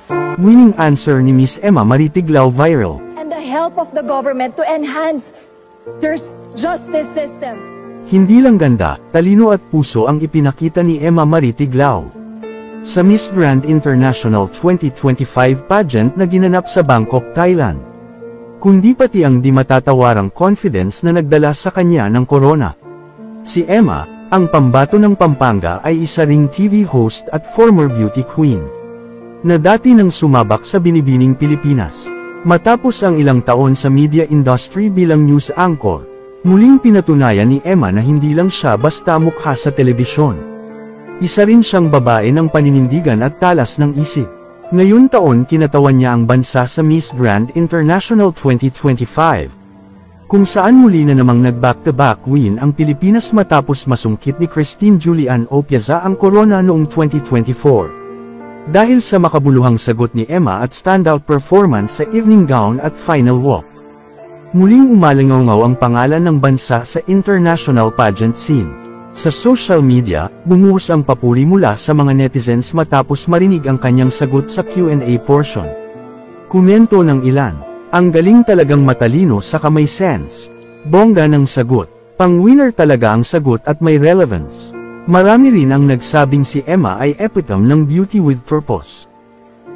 Winning answer ni Miss Emma Marie Tiglao viral. And the help of the government to enhance their justice system. Hindi lang ganda, talino at puso ang ipinakita ni Emma Marie Tiglao sa Miss Grand International 2025 pageant na ginanap sa Bangkok, Thailand. Kundi pati ang di matatawarang confidence na nagdala sa kanya ng corona. Si Emma, ang pambato ng Pampanga ay isa ring TV host at former beauty queen, na dati nang sumabak sa binibining Pilipinas. Matapos ang ilang taon sa media industry bilang news anchor, muling pinatunayan ni Emma na hindi lang siya basta mukha sa telebisyon. Isa rin siyang babae ng paninindigan at talas ng isip. Ngayon taon kinatawan niya ang bansa sa Miss Grand International 2025, kung saan muli na namang nag-back-to-back win ang Pilipinas matapos masungkit ni Christine Julian Opiaza ang corona noong 2024. Dahil sa makabuluhang sagot ni Emma at standout performance sa evening gown at final walk. Muling umalingaw ang pangalan ng bansa sa international pageant scene. Sa social media, bumuhos ang papuri mula sa mga netizens matapos marinig ang kanyang sagot sa Q&A portion. Komento ng ilan, ang galing talagang matalino sa may sense. Bongga ng sagot, pang-winner talaga ang sagot at may relevance. Marami rin ang nagsabing si Emma ay epitome ng beauty with purpose.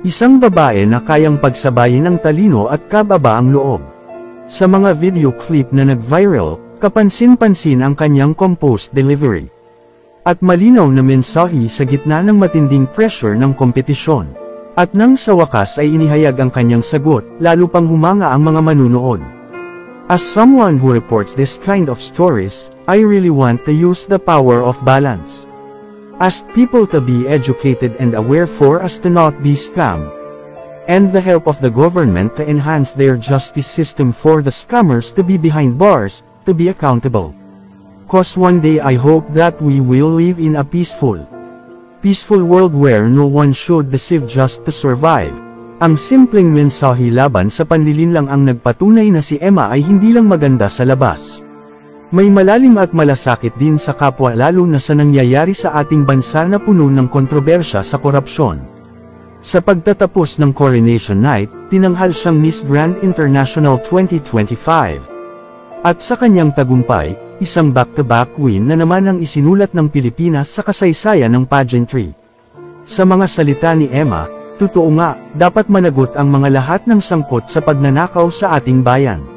Isang babae na kayang pagsabayin ng talino at kababaang loob. Sa mga video clip na nag-viral, kapansin-pansin ang kanyang composed delivery at malinaw na mensahe sa gitna ng matinding pressure ng kompetisyon. At nang sa wakas ay inihayag ang kanyang sagot, lalo pang humanga ang mga manunood. As someone who reports this kind of stories, I really want to use the power of balance. Ask people to be educated and aware for us to not be scammed. And the help of the government to enhance their justice system for the scammers to be behind bars, to be accountable. Cause one day I hope that we will live in a peaceful world where no one should deceive just to survive. Ang simpleng mensahe laban sa panlilinlang ang nagpatunay na si Emma ay hindi lang maganda sa labas. May malalim at malasakit din sa kapwa lalo na sa nangyayari sa ating bansa na puno ng kontrobersya sa korupsyon. Sa pagtatapos ng Coronation Night, tinanghal siyang Miss Grand International 2025. At sa kanyang tagumpay, isang back-to-back win na naman ang isinulat ng Pilipinas sa kasaysayan ng pageantry. Sa mga salita ni Emma, totoo nga, dapat managot ang mga lahat ng sangkot sa pagnanakaw sa ating bayan.